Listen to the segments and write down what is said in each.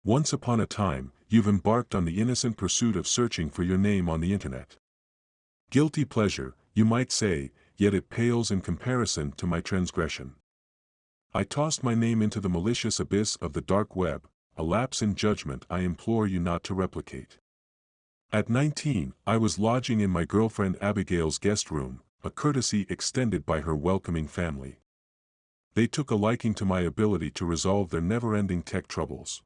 Once upon a time, you've embarked on the innocent pursuit of searching for your name on the internet. Guilty pleasure, you might say, yet it pales in comparison to my transgression. I tossed my name into the malicious abyss of the dark web, a lapse in judgment I implore you not to replicate. At 19, I was lodging in my girlfriend Abigail's guest room, a courtesy extended by her welcoming family. They took a liking to my ability to resolve their never-ending tech troubles.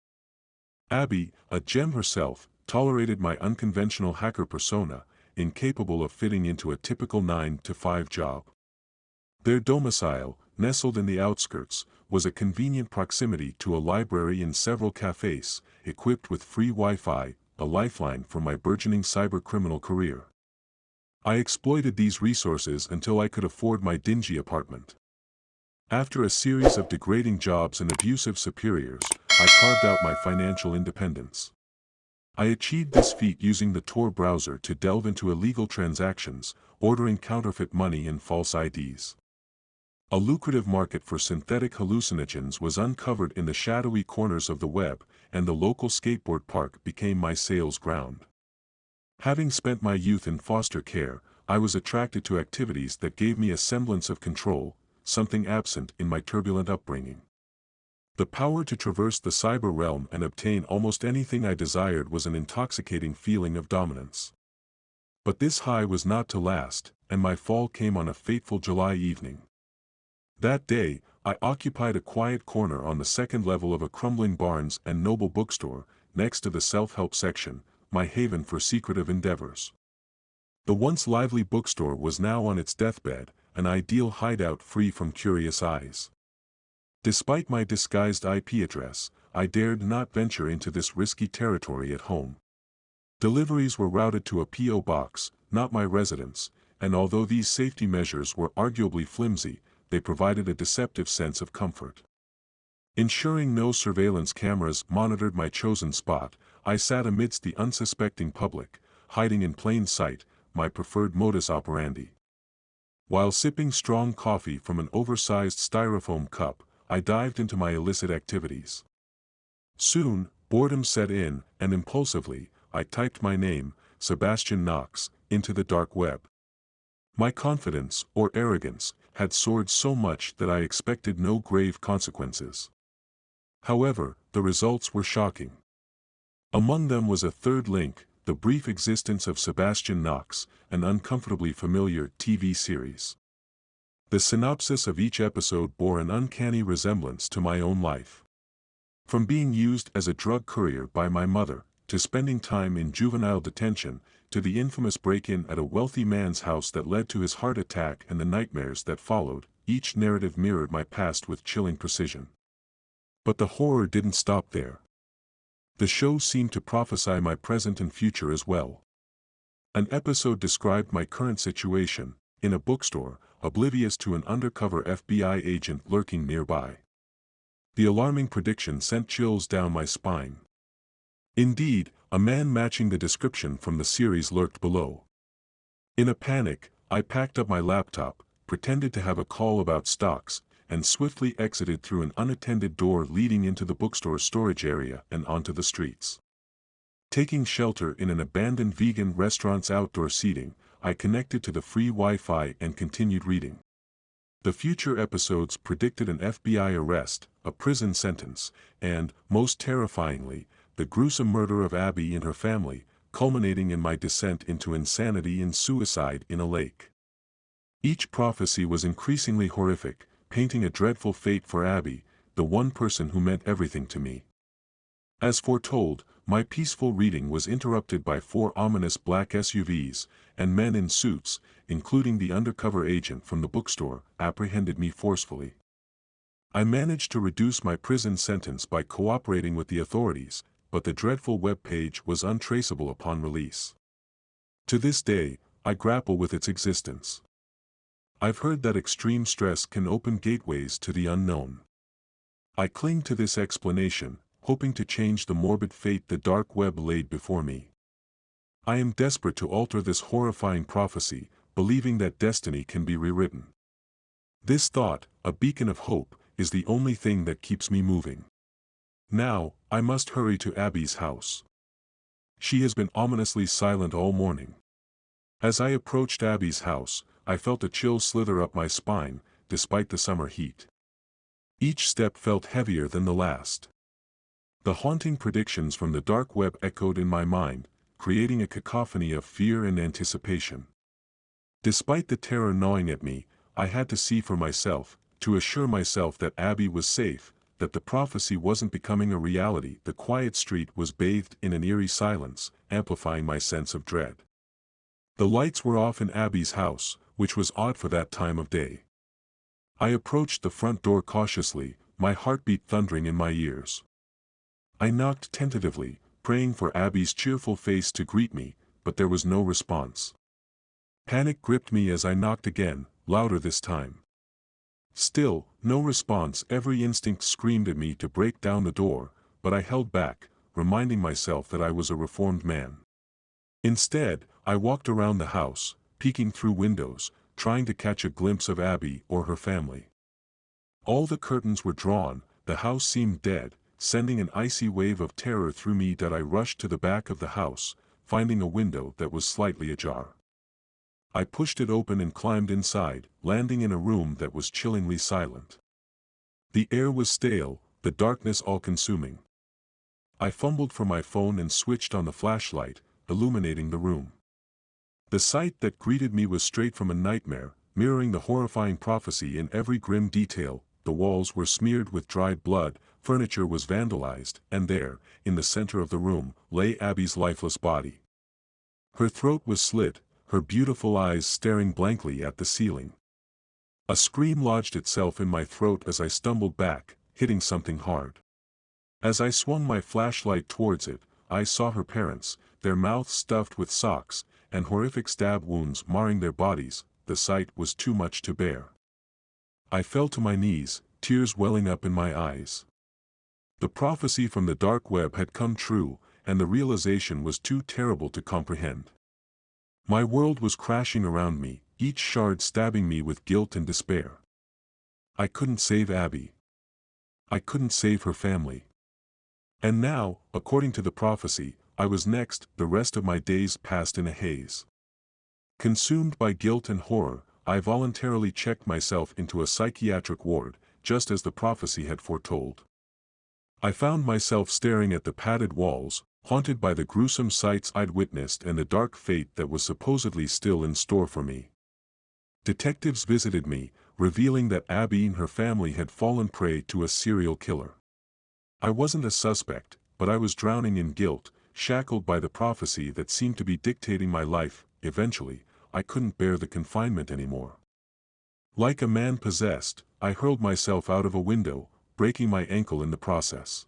Abby, a gem herself, tolerated my unconventional hacker persona, incapable of fitting into a typical 9-to-5 job. Their domicile, nestled in the outskirts, was a convenient proximity to a library and several cafes, equipped with free Wi-Fi, a lifeline for my burgeoning cybercriminal career. I exploited these resources until I could afford my dingy apartment. After a series of degrading jobs and abusive superiors, I carved out my financial independence. I achieved this feat using the Tor browser to delve into illegal transactions, ordering counterfeit money and false IDs. A lucrative market for synthetic hallucinogens was uncovered in the shadowy corners of the web, and the local skateboard park became my sales ground. Having spent my youth in foster care, I was attracted to activities that gave me a semblance of control, something absent in my turbulent upbringing. The power to traverse the cyber realm and obtain almost anything I desired was an intoxicating feeling of dominance. But this high was not to last, and my fall came on a fateful July evening. That day, I occupied a quiet corner on the second level of a crumbling Barnes and Noble bookstore, next to the self-help section, my haven for secretive endeavors. The once lively bookstore was now on its deathbed, an ideal hideout free from curious eyes. Despite my disguised IP address, I dared not venture into this risky territory at home. Deliveries were routed to a P.O. box, not my residence, and although these safety measures were arguably flimsy, they provided a deceptive sense of comfort. Ensuring no surveillance cameras monitored my chosen spot, I sat amidst the unsuspecting public, hiding in plain sight, my preferred modus operandi. While sipping strong coffee from an oversized styrofoam cup, I dived into my illicit activities. Soon, boredom set in, and impulsively, I typed my name, Sebastian Knox, into the dark web. My confidence, or arrogance, had soared so much that I expected no grave consequences. However, the results were shocking. Among them was a third link, the brief existence of Sebastian Knox, an uncomfortably familiar TV series. The synopsis of each episode bore an uncanny resemblance to my own life. From being used as a drug courier by my mother, to spending time in juvenile detention, to the infamous break-in at a wealthy man's house that led to his heart attack and the nightmares that followed, each narrative mirrored my past with chilling precision. But the horror didn't stop there. The show seemed to prophesy my present and future as well. An episode described my current situation, in a bookstore, oblivious to an undercover FBI agent lurking nearby. The alarming prediction sent chills down my spine. Indeed, a man matching the description from the series lurked below. In a panic, I packed up my laptop, pretended to have a call about stocks, and swiftly exited through an unattended door leading into the bookstore's storage area and onto the streets. Taking shelter in an abandoned vegan restaurant's outdoor seating, I connected to the free Wi-Fi and continued reading. The future episodes predicted an FBI arrest, a prison sentence, and, most terrifyingly, the gruesome murder of Abby and her family, culminating in my descent into insanity and suicide in a lake. Each prophecy was increasingly horrific, painting a dreadful fate for Abby, the one person who meant everything to me. As foretold, my peaceful reading was interrupted by 4 ominous black SUVs, and men in suits, including the undercover agent from the bookstore, apprehended me forcefully. I managed to reduce my prison sentence by cooperating with the authorities, but the dreadful web page was untraceable upon release. To this day, I grapple with its existence. I've heard that extreme stress can open gateways to the unknown. I cling to this explanation, hoping to change the morbid fate the dark web laid before me. I am desperate to alter this horrifying prophecy, believing that destiny can be rewritten. This thought, a beacon of hope, is the only thing that keeps me moving. Now, I must hurry to Abby's house. She has been ominously silent all morning. As I approached Abby's house, I felt a chill slither up my spine, despite the summer heat. Each step felt heavier than the last. The haunting predictions from the dark web echoed in my mind, creating a cacophony of fear and anticipation. Despite the terror gnawing at me, I had to see for myself, to assure myself that Abby was safe, that the prophecy wasn't becoming a reality. The quiet street was bathed in an eerie silence, amplifying my sense of dread. The lights were off in Abby's house, which was odd for that time of day. I approached the front door cautiously, my heartbeat thundering in my ears. I knocked tentatively, praying for Abby's cheerful face to greet me, but there was no response. Panic gripped me as I knocked again, louder this time. Still, no response. Every instinct screamed at me to break down the door, but I held back, reminding myself that I was a reformed man. Instead, I walked around the house, peeking through windows, trying to catch a glimpse of Abby or her family. All the curtains were drawn, the house seemed dead, sending an icy wave of terror through me. That I rushed to the back of the house, finding a window that was slightly ajar. I pushed it open and climbed inside, landing in a room that was chillingly silent. The air was stale, the darkness all-consuming. I fumbled for my phone and switched on the flashlight, illuminating the room. The sight that greeted me was straight from a nightmare, mirroring the horrifying prophecy in every grim detail. The walls were smeared with dried blood, furniture was vandalized, and there, in the center of the room, lay Abby's lifeless body. Her throat was slit, her beautiful eyes staring blankly at the ceiling. A scream lodged itself in my throat as I stumbled back, hitting something hard. As I swung my flashlight towards it, I saw her parents, their mouths stuffed with socks, and horrific stab wounds marring their bodies. The sight was too much to bear. I fell to my knees, tears welling up in my eyes. The prophecy from the dark web had come true, and the realization was too terrible to comprehend. My world was crashing around me, each shard stabbing me with guilt and despair. I couldn't save Abby. I couldn't save her family. And now, according to the prophecy, I was next. The rest of my days passed in a haze. Consumed by guilt and horror, I voluntarily checked myself into a psychiatric ward, just as the prophecy had foretold. I found myself staring at the padded walls, haunted by the gruesome sights I'd witnessed and the dark fate that was supposedly still in store for me. Detectives visited me, revealing that Abby and her family had fallen prey to a serial killer. I wasn't a suspect, but I was drowning in guilt, shackled by the prophecy that seemed to be dictating my life. Eventually, I couldn't bear the confinement anymore. Like a man possessed, I hurled myself out of a window, breaking my ankle in the process.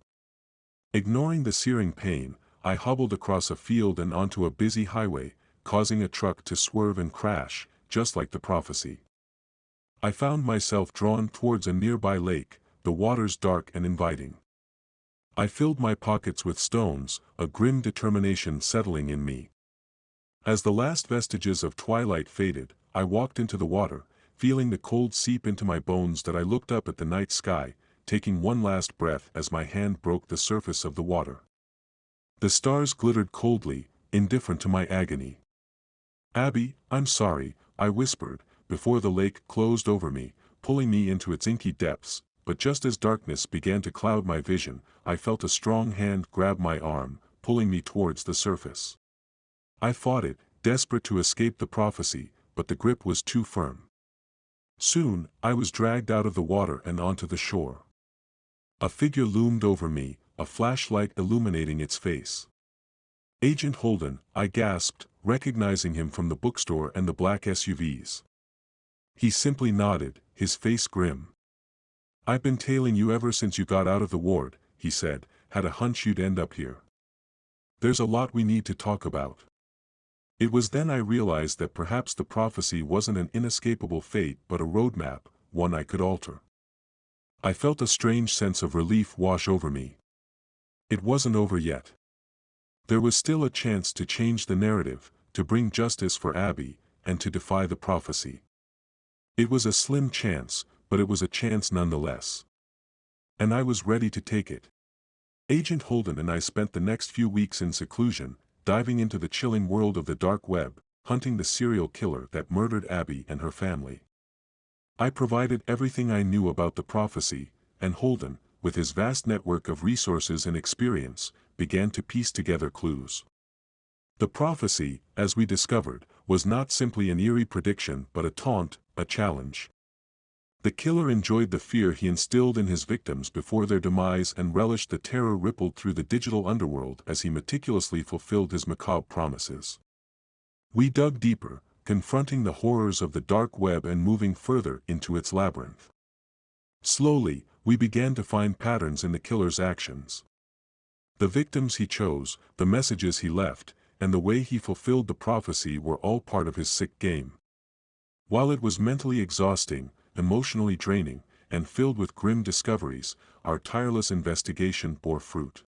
Ignoring the searing pain, I hobbled across a field and onto a busy highway, causing a truck to swerve and crash, just like the prophecy. I found myself drawn towards a nearby lake, the waters dark and inviting. I filled my pockets with stones, a grim determination settling in me. As the last vestiges of twilight faded, I walked into the water, feeling the cold seep into my bones. That I looked up at the night sky, taking one last breath as my hand broke the surface of the water. The stars glittered coldly, indifferent to my agony. "Abby, I'm sorry," I whispered, before the lake closed over me, pulling me into its inky depths. But just as darkness began to cloud my vision, I felt a strong hand grab my arm, pulling me towards the surface. I fought it, desperate to escape the prophecy, but the grip was too firm. Soon, I was dragged out of the water and onto the shore. A figure loomed over me, a flashlight illuminating its face. "Agent Holden," I gasped, recognizing him from the bookstore and the black SUVs. He simply nodded, his face grim. "I've been tailing you ever since you got out of the ward," he said, "had a hunch you'd end up here. There's a lot we need to talk about." It was then I realized that perhaps the prophecy wasn't an inescapable fate but a roadmap, one I could alter. I felt a strange sense of relief wash over me. It wasn't over yet. There was still a chance to change the narrative, to bring justice for Abby, and to defy the prophecy. It was a slim chance, but it was a chance nonetheless. And I was ready to take it. Agent Holden and I spent the next few weeks in seclusion, diving into the chilling world of the dark web, hunting the serial killer that murdered Abby and her family. I provided everything I knew about the prophecy, and Holden, with his vast network of resources and experience, began to piece together clues. The prophecy, as we discovered, was not simply an eerie prediction but a taunt, a challenge. The killer enjoyed the fear he instilled in his victims before their demise and relished the terror rippled through the digital underworld as he meticulously fulfilled his macabre promises. We dug deeper, confronting the horrors of the dark web and moving further into its labyrinth. Slowly, we began to find patterns in the killer's actions. The victims he chose, the messages he left, and the way he fulfilled the prophecy were all part of his sick game. While it was mentally exhausting, emotionally draining, and filled with grim discoveries, our tireless investigation bore fruit.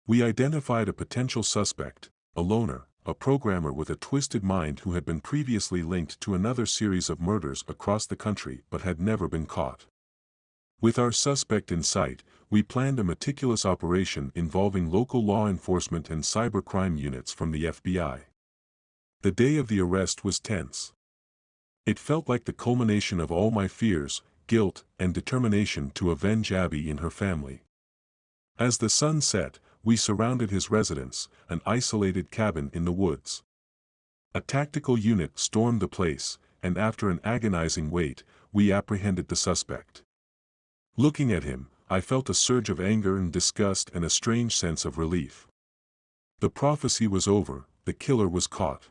We identified a potential suspect, a loner, a programmer with a twisted mind who had been previously linked to another series of murders across the country but had never been caught. With our suspect in sight, we planned a meticulous operation involving local law enforcement and cybercrime units from the FBI. The day of the arrest was tense. It felt like the culmination of all my fears, guilt, and determination to avenge Abby and her family. As the sun set, we surrounded his residence, an isolated cabin in the woods. A tactical unit stormed the place, and after an agonizing wait, we apprehended the suspect. Looking at him, I felt a surge of anger and disgust and a strange sense of relief. The prophecy was over, the killer was caught.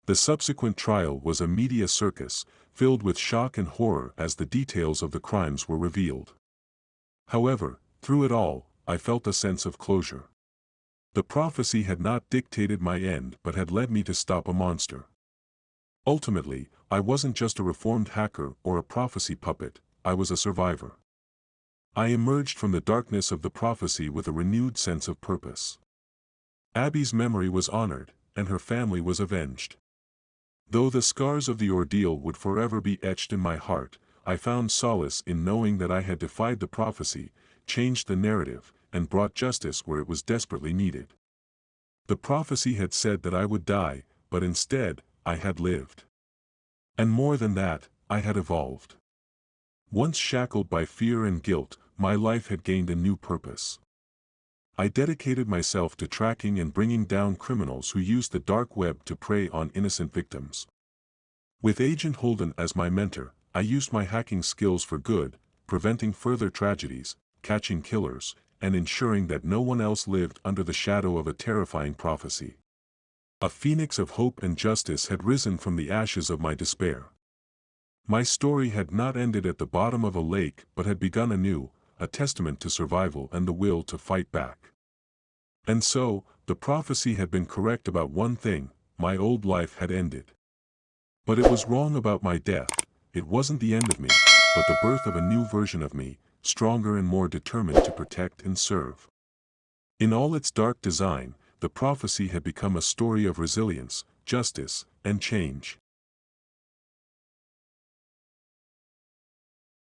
The subsequent trial was a media circus, filled with shock and horror as the details of the crimes were revealed. However, through it all, I felt a sense of closure. The prophecy had not dictated my end but had led me to stop a monster. Ultimately, I wasn't just a reformed hacker or a prophecy puppet, I was a survivor. I emerged from the darkness of the prophecy with a renewed sense of purpose. Abby's memory was honored, and her family was avenged. Though the scars of the ordeal would forever be etched in my heart, I found solace in knowing that I had defied the prophecy, changed the narrative, and brought justice where it was desperately needed. The prophecy had said that I would die, but instead, I had lived. And more than that, I had evolved. Once shackled by fear and guilt, my life had gained a new purpose. I dedicated myself to tracking and bringing down criminals who used the dark web to prey on innocent victims. With Agent Holden as my mentor, I used my hacking skills for good, preventing further tragedies, catching killers, and ensuring that no one else lived under the shadow of a terrifying prophecy. A phoenix of hope and justice had risen from the ashes of my despair. My story had not ended at the bottom of a lake but had begun anew, a testament to survival and the will to fight back. And so, the prophecy had been correct about one thing: my old life had ended. But it was wrong about my death. It wasn't the end of me, but the birth of a new version of me, stronger and more determined to protect and serve. In all its dark design, the prophecy had become a story of resilience, justice, and change.